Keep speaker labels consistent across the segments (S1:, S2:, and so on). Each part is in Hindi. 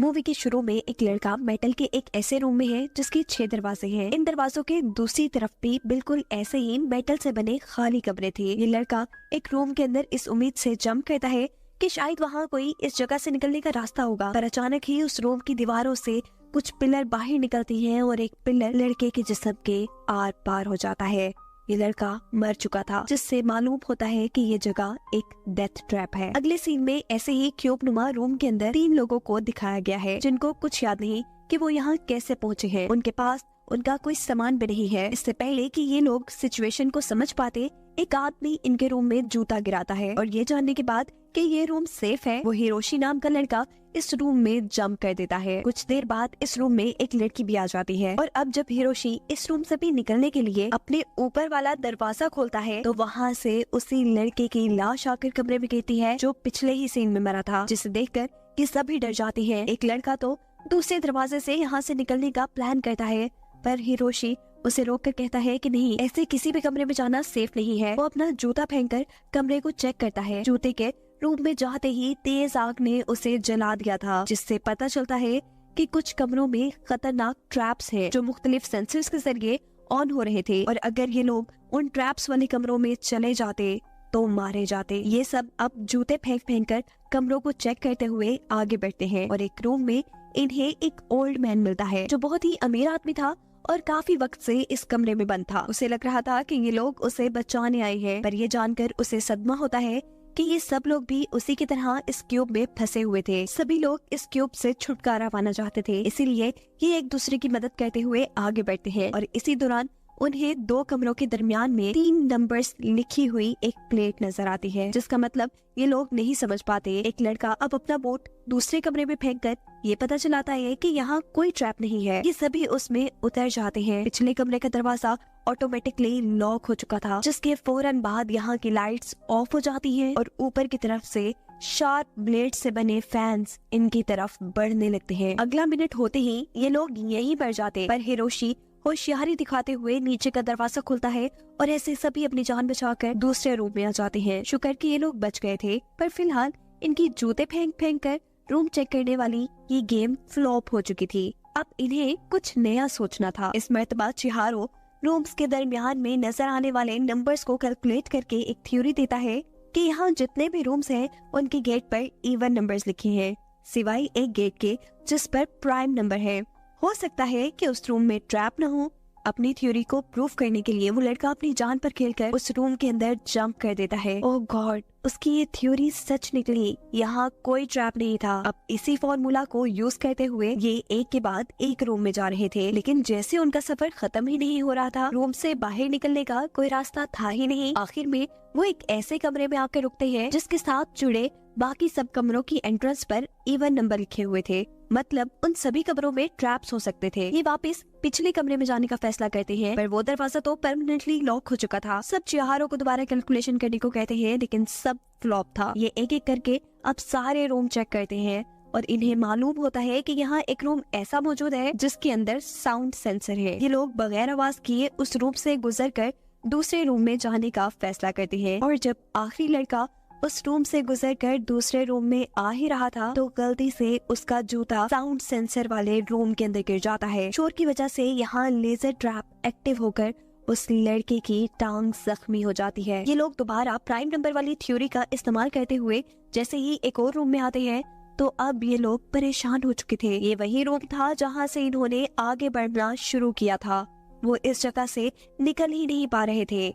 S1: मूवी के शुरू में एक लड़का मेटल के एक ऐसे रूम में है जिसके 6 दरवाजे हैं। इन दरवाजों के दूसरी तरफ भी बिल्कुल ऐसे ही मेटल से बने खाली कमरे थे। ये लड़का एक रूम के अंदर इस उम्मीद से जंप करता है कि शायद वहाँ कोई इस जगह से निकलने का रास्ता होगा, पर अचानक ही उस रूम की दीवारों से कुछ पिलर बाहर निकलती हैं और एक पिलर लड़के के जिस्म के आर पार हो जाता है। ये लड़का मर चुका था, जिससे मालूम होता है कि ये जगह एक डेथ ट्रैप है। अगले सीन में ऐसे ही क्यूब नुमा रूम के अंदर 3 लोगों को दिखाया गया है जिनको कुछ याद नहीं कि वो यहाँ कैसे पहुँचे हैं। उनके पास उनका कोई सामान भी नहीं है। इससे पहले कि ये लोग सिचुएशन को समझ पाते, एक आदमी इनके रूम में जूता गिराता है और ये जानने के बाद कि ये रूम सेफ है, वो हिरोशी नाम का लड़का इस रूम में जंप कर देता है। कुछ देर बाद इस रूम में एक लड़की भी आ जाती है और अब जब हिरोशी इस रूम से भी निकलने के लिए अपने ऊपर वाला दरवाजा खोलता है तो वहाँ से उसी लड़के की लाश आकर कमरे में गिरती है जो पिछले ही सीन में मरा था, जिसे देखकर कि सभी डर जाती हैं। एक लड़का तो दूसरे दरवाजे से यहाँ से निकलने का प्लान करता है, पर हिरोशी उसे रोककर कहता है कि नहीं, ऐसे किसी भी कमरे में जाना सेफ नहीं है। वो अपना जूता फेंककर कमरे को चेक करता है। जूते के रूम में जाते ही तेज आग ने उसे जला दिया था, जिससे पता चलता है कि कुछ कमरों में खतरनाक ट्रैप्स हैं जो मुख्तलिफ सेंसर्स के जरिए ऑन हो रहे थे और अगर ये लोग उन ट्रैप्स वाले कमरों में चले जाते तो मारे जाते। ये सब अब जूते फेंक फेंक कर कमरों को चेक करते हुए आगे बढ़ते हैं और एक रूम में इन्हें एक ओल्ड मैन मिलता है जो बहुत ही अमीर आदमी था और काफी वक्त से इस कमरे में बंद था। उसे लग रहा था कि ये लोग उसे बचाने आए हैं, पर ये जानकर उसे सदमा होता है कि ये सब लोग भी उसी की तरह इस क्यूब में फंसे हुए थे। सभी लोग इस क्यूब से छुटकारा पाना चाहते थे, इसीलिए ये एक दूसरे की मदद करते हुए आगे बढ़ते हैं और इसी दौरान उन्हें 2 कमरों के दरमियान में 3 नंबर्स लिखी हुई एक प्लेट नजर आती है, जिसका मतलब ये लोग नहीं समझ पाते। एक लड़का अब अपना बोट दूसरे कमरे में फेंककर ये पता चलाता है कि यहाँ कोई ट्रैप नहीं है। ये सभी उसमें उतर जाते हैं। पिछले कमरे का दरवाजा ऑटोमेटिकली लॉक हो चुका था, जिसके फौरन बाद यहाँ की लाइट्स ऑफ हो जाती हैं और ऊपर की तरफ से शार्प ब्लेड से बने फैंस इनकी तरफ बढ़ने लगते हैं। अगला मिनट होते ही ये लोग यहीं मर जाते, पर हिरोशी होशियारी दिखाते हुए नीचे का दरवाजा खुलता है और ऐसे सभी अपनी जान बचाकर दूसरे रूम में आ जाते हैं। शुक्र कि ये लोग बच गए थे, पर फिलहाल इनकी जूते फेंक फेंक कर रूम चेक करने वाली ये गेम फ्लॉप हो चुकी थी। अब इन्हें कुछ नया सोचना था। इस मर्तबा चिहारो रूम्स के दरमियान में नजर आने वाले नंबर्स को कैलकुलेट करके एक थ्योरी देता है कि यहाँ जितने भी रूम्स हैं उनके गेट पर इवन नंबर्स लिखे हैं, सिवाय एक गेट के जिस पर प्राइम नंबर है। हो सकता है कि उस रूम में ट्रैप न हो। अपनी थ्योरी को प्रूफ करने के लिए वो लड़का अपनी जान पर खेलकर उस रूम के अंदर जंप कर देता है। ओह गॉड, उसकी ये थ्योरी सच निकली। यहाँ कोई ट्रैप नहीं था। अब इसी फॉर्मूला को यूज करते हुए ये एक के बाद एक रूम में जा रहे थे, लेकिन जैसे उनका सफर खत्म ही नहीं हो रहा था, रूम से बाहर निकलने का कोई रास्ता था ही नहीं। आखिर में वो एक ऐसे कमरे में आकर रुकते हैं जिसके साथ जुड़े बाकी सब कमरों की एंट्रेंस पर इवन नंबर लिखे हुए थे, मतलब उन सभी कमरों में ट्रैप्स हो सकते थे। ये वापस पिछले कमरे में जाने का फैसला करते हैं, पर वो दरवाजा तो परमानेंटली लॉक हो चुका था। सब चिहारों को दोबारा कैलकुलेशन करने को कहते हैं, लेकिन सब फ्लॉप था। ये एक एक करके अब सारे रूम चेक करते हैं और इन्हें मालूम होता है कि यहाँ एक रूम ऐसा मौजूद है जिसके अंदर साउंड सेंसर है। ये लोग बगैर आवाज किए उस रूम से गुजरकर दूसरे रूम में जाने का फैसला करते हैं और जब आखिरी लड़का उस रूम से गुजरकर दूसरे रूम में आ ही रहा था तो गलती से उसका जूता साउंड सेंसर वाले रूम के अंदर गिर जाता है। शोर की वजह से यहाँ लेजर ट्रैप एक्टिव होकर उस लड़के की टांग जख्मी हो जाती है। ये लोग दोबारा प्राइम नंबर वाली थ्योरी का इस्तेमाल करते हुए जैसे ही एक और रूम में आते हैं तो अब ये लोग परेशान हो चुके थे। ये वही रूम था जहाँ से इन्होंने आगे बढ़ना शुरू किया था। वो इस जगह से निकल ही नहीं पा रहे थे।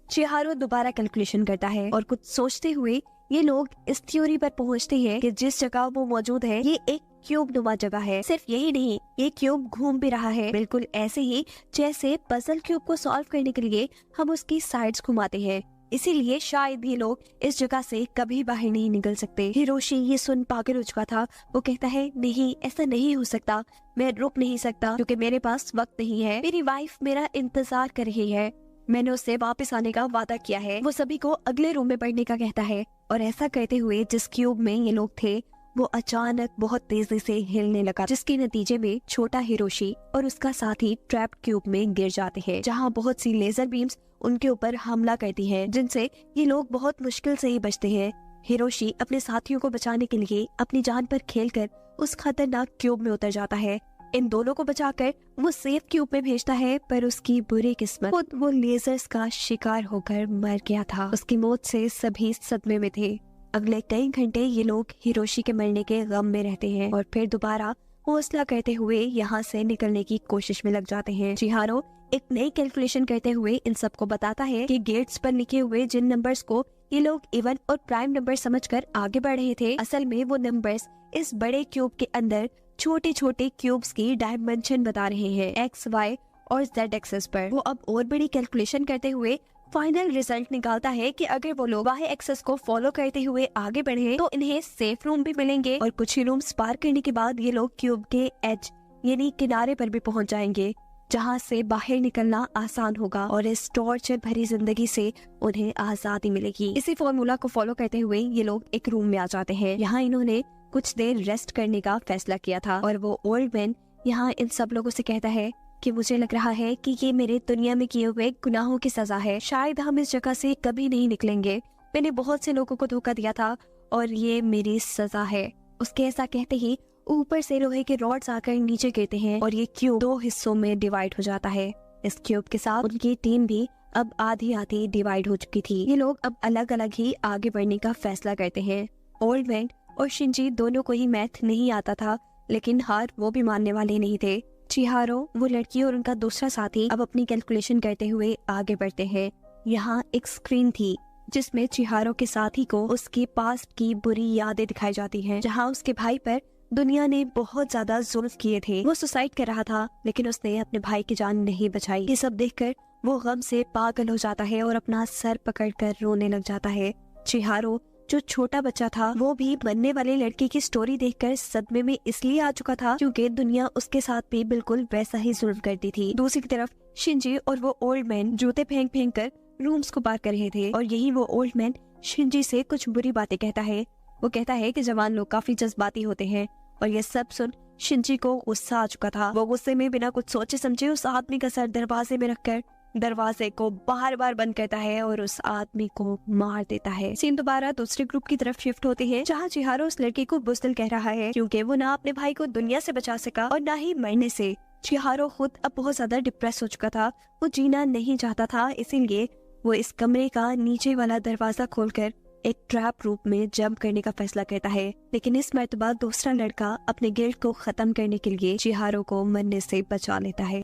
S1: चिहारो दोबारा कैलकुलेशन करता है और कुछ सोचते हुए ये लोग इस थ्योरी पर पहुंचते हैं कि जिस जगह वो मौजूद है ये एक क्यूब नुमा जगह है। सिर्फ यही नहीं, ये क्यूब घूम भी रहा है, बिल्कुल ऐसे ही जैसे पजल क्यूब को सॉल्व करने के लिए हम उसकी साइड्स घुमाते हैं। इसीलिए शायद ये लोग इस जगह से कभी बाहर नहीं निकल सकते। हिरोशी ये सुन पागल हो चुका था। वो कहता है, नहीं, ऐसा नहीं हो सकता, मैं रुक नहीं सकता क्योंकि मेरे पास वक्त नहीं है। मेरी वाइफ मेरा इंतजार कर रही है, मैंने उससे वापस आने का वादा किया है। वो सभी को अगले रूम में पढ़ने का कहता है और ऐसा कहते हुए जिस क्यूब में ये लोग थे वो अचानक बहुत तेजी से हिलने लगा, जिसके नतीजे में छोटा हिरोशी और उसका साथी ट्रैप क्यूब में गिर जाते हैं, जहां बहुत सी लेजर बीम्स उनके ऊपर हमला करती हैं, जिनसे ये लोग बहुत मुश्किल से ही बचते हैं। हिरोशी अपने साथियों को बचाने के लिए अपनी जान पर खेलकर उस खतरनाक क्यूब में उतर जाता है। इन दोनों को बचाकर वो सेफ क्यूब में भेजता है, पर उसकी बुरी किस्मत, खुद वो लेजर्स का शिकार होकर मर गया था। उसकी मौत से सभी सदमे में थे। अगले कई घंटे ये लोग हिरोशी के मरने के गम में रहते हैं और फिर दोबारा हौसला करते हुए यहाँ से निकलने की कोशिश में लग जाते हैं। चिहारो एक नई कैलकुलेशन करते हुए इन सबको बताता है कि गेट्स पर लिखे हुए जिन नंबर्स को ये लोग इवन और प्राइम नंबर समझकर आगे बढ़ रहे थे, असल में वो नंबर्स इस बड़े क्यूब के अंदर छोटे छोटे क्यूब्स की डायमेंशन बता रहे हैं, एक्स, वाई और जेड एक्सेस पर। वो अब और बड़ी कैलकुलेशन करते हुए फाइनल रिजल्ट निकालता है कि अगर वो लोग वाई एक्सेस को फॉलो करते हुए आगे बढ़े तो इन्हें सेफ रूम भी मिलेंगे और कुछ ही रूम्स पार करने के बाद ये लोग क्यूब के एज यानी किनारे पर भी पहुंच जाएंगे, जहां से बाहर निकलना आसान होगा और इस टॉर्चर भरी जिंदगी से उन्हें आजादी मिलेगी। इसी फॉर्मूला को फॉलो करते हुए ये लोग एक रूम में आ जाते हैं। यहाँ इन्होंने कुछ देर रेस्ट करने का फैसला किया था और वो ओल्ड मैन यहाँ इन सब लोगों से कहता है कि मुझे लग रहा है कि ये मेरे दुनिया में किए हुए गुनाहों की सजा है। शायद हम इस जगह से कभी नहीं निकलेंगे। मैंने बहुत से लोगों को धोखा दिया था और ये मेरी सजा है। उसके ऐसा कहते ही ऊपर से लोहे के रॉड्स आकर नीचे गिरते हैं और ये क्यूब 2 हिस्सों में डिवाइड हो जाता है। इस क्यूब के साथ उनकी टीम भी अब आधी आधी डिवाइड हो चुकी थी। ये लोग अब अलग अलग ही आगे बढ़ने का फैसला करते हैं। ओल्ड मैन और शिंजी दोनों को ही मैथ नहीं आता था, लेकिन हार वो भी मानने वाले नहीं थे। चिहारो, वो लड़की और उनका दूसरा साथी अब अपनी कैलकुलेशन करते हुए आगे बढ़ते हैं। यहाँ एक स्क्रीन थी जिसमें चिहारो के साथी को उसके पास्ट की बुरी यादें दिखाई जाती हैं, जहाँ उसके भाई पर दुनिया ने बहुत ज्यादा जुल्म किए थे। वो सुसाइड कर रहा था लेकिन उसने अपने भाई की जान नहीं बचाई। ये सब देखकर वो गम से पागल हो जाता है और अपना सर पकड़कर रोने लग जाता है। चिहारो जो छोटा बच्चा था वो भी बनने वाले लड़के की स्टोरी देखकर सदमे में इसलिए आ चुका था क्योंकि दुनिया उसके साथ भी बिल्कुल वैसा ही जुल्म करती थी। दूसरी तरफ शिंजी और वो ओल्ड मैन जूते फेंक फेंक कर रूम्स को पार कर रहे थे और यही वो ओल्ड मैन शिंजी से कुछ बुरी बातें कहता है। वो कहता है कि जवान लोग काफी जज्बाती होते हैं और ये सब सुन शिंजी को गुस्सा आ चुका था। वो गुस्से में बिना कुछ सोचे समझे उस आदमी का सर दरवाजे में रखकर दरवाजे को बार बार बंद करता है और उस आदमी को मार देता है। सीन दोबारा दूसरे ग्रुप की तरफ शिफ्ट होते हैं, जहाँ चिहारो उस लड़की को बुज़दिल कह रहा है क्योंकि वो ना अपने भाई को दुनिया से बचा सका और ना ही मरने से। चिहारो खुद अब बहुत ज्यादा डिप्रेस हो चुका था। वो जीना नहीं चाहता था, इसीलिए वो इस कमरे का नीचे वाला दरवाजा खोलकर एक ट्रैप रूप में जंप करने का फैसला करता है। लेकिन इस मर्तबा दूसरा लड़का अपने गिल्ड को खत्म करने के लिए चिहारो को मरने से बचा लेता है।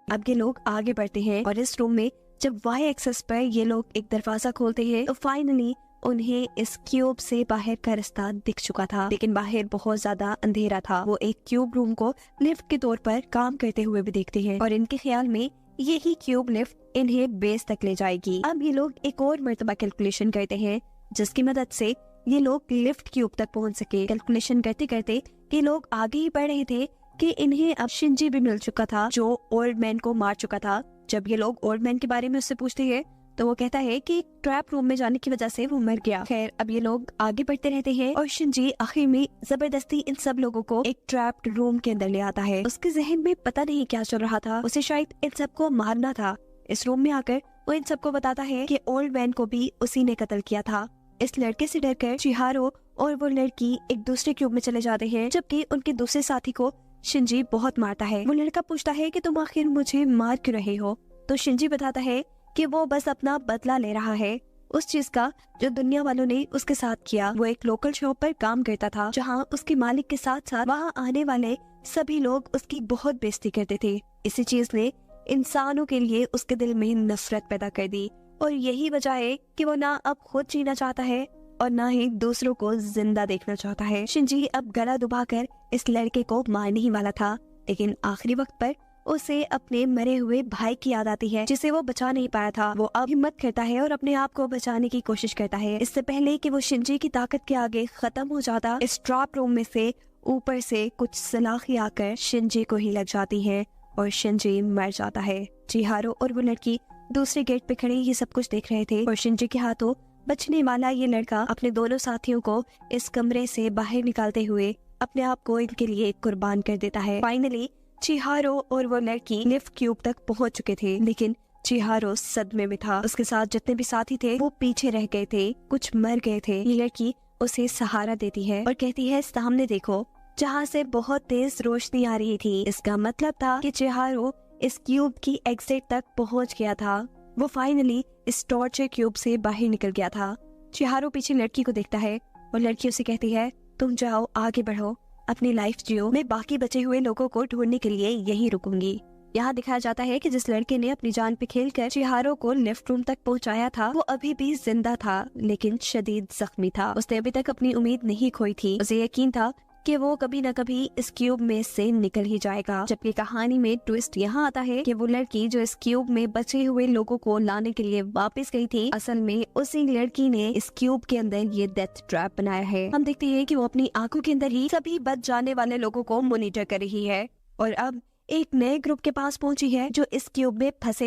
S1: अब ये लोग आगे बढ़ते हैं और इस रूम में जब वाई एक्सेस पर ये लोग एक दरवाजा खोलते हैं तो फाइनली उन्हें इस क्यूब से बाहर का रास्ता दिख चुका था, लेकिन बाहर बहुत ज्यादा अंधेरा था। वो एक क्यूब रूम को लिफ्ट के तौर पर काम करते हुए भी देखते हैं और इनके ख्याल में यही क्यूब लिफ्ट इन्हें बेस तक ले जाएगी। अब ये लोग एक और मर्तबा कैलकुलेशन करते हैं जिसकी मदद से ये लोग लिफ्ट क्यूब तक पहुंच सके। कैलकुलेशन करते करते ये लोग आगे ही बढ़ रहे थे कि इन्हें अब शिंजी भी मिल चुका था जो ओल्ड मैन को मार चुका था। जब ये लोग ओल्ड मैन के बारे में उससे पूछते हैं तो वो कहता है कि ट्रैप रूम में जाने की वजह से वो मर गया। खैर, अब ये लोग आगे बढ़ते रहते हैं और शिंजी आखिर में जबरदस्ती इन सब लोगों को एक ट्रैप्ड रूम के अंदर ले आता है। उसके जहन में पता नहीं क्या चल रहा था, उसे शायद इन सबको मारना था। इस रूम में आकर वो इन सबको बताता है कि ओल्ड मैन को भी उसी ने कत्ल किया था। इस लड़के से डरकर चिहारो और वो लड़की एक दूसरे क्यूब में चले जाते हैं, जबकि उनके दूसरे साथी को शिंजी बहुत मारता है। वो लड़का पूछता है कि तुम आखिर मुझे मार क्यों रहे हो, तो शिंजी बताता है कि वो बस अपना बदला ले रहा है उस चीज का जो दुनिया वालों ने उसके साथ किया। वो एक लोकल शॉप पर काम करता था जहाँ उसके मालिक के साथ साथ वहाँ आने वाले सभी लोग उसकी बहुत बेइज्जती करते थे। इसी चीज ने इंसानों के लिए उसके दिल में नफरत पैदा कर दी और यही वजह है कि वो ना अब खुद जीना चाहता है और ना ही दूसरों को जिंदा देखना चाहता है। शिंजी अब गला दबाकर इस लड़के को मारने ही वाला था, लेकिन आखिरी वक्त पर उसे अपने मरे हुए भाई की याद आती है जिसे वो बचा नहीं पाया था। वो अब हिम्मत करता है और अपने आप को बचाने की कोशिश करता है। इससे पहले कि वो शिंजी की ताकत के आगे खत्म हो जाता, इस ट्रैप रूम में से ऊपर से कुछ सलाखें आकर शिंजी को ही लग जाती है और शिंजी मर जाता है। चिहारो और वो लड़की दूसरे गेट पे खड़े ये सब कुछ देख रहे थे और शिंजी के हाथों बचने वाला ये लड़का अपने दोनों साथियों को इस कमरे से बाहर निकालते हुए अपने आप को इनके लिए कुर्बान कर देता है। फाइनली चिहारो और वो लड़की लिफ्ट क्यूब तक पहुंच चुके थे, लेकिन चिहारो सदमे में था। उसके साथ जितने भी साथी थे वो पीछे रह गए थे, कुछ मर गए थे। ये लड़की उसे सहारा देती है और कहती है सामने देखो, जहाँ से बहुत तेज रोशनी आ रही थी। इसका मतलब था कि चिहारो इस क्यूब की एग्जिट तक पहुँच गया था। वो फाइनली इस टॉर्चर क्यूब से बाहर निकल गया था। चिहारो पीछे लड़की को देखता है और लड़की उसे कहती है तुम जाओ, आगे बढ़ो, अपनी लाइफ जियो, मैं बाकी बचे हुए लोगों को ढूंढने के लिए यहीं रुकूंगी। यहाँ दिखाया जाता है कि जिस लड़के ने अपनी जान पे खेलकर चिहारो को लिफ्ट रूम तक पहुँचाया था वो अभी भी जिंदा था, लेकिन शदीद जख्मी था। उसने अभी तक अपनी उम्मीद नहीं खोई थी। उसे यकीन था कि वो कभी न कभी इस क्यूब में से निकल ही जाएगा। जबकि कहानी में ट्विस्ट यहाँ आता है कि वो लड़की जो इस क्यूब में बचे हुए लोगों को लाने के लिए वापस गई थी, असल में उसी लड़की ने इस क्यूब के अंदर ये डेथ ट्रैप बनाया है। हम देखते हैं कि वो अपनी आंखों के अंदर ही सभी बच जाने वाले लोगों को मॉनिटर कर रही है और अब एक नए ग्रुप के पास पहुंची है जो इस क्यूब में फंसे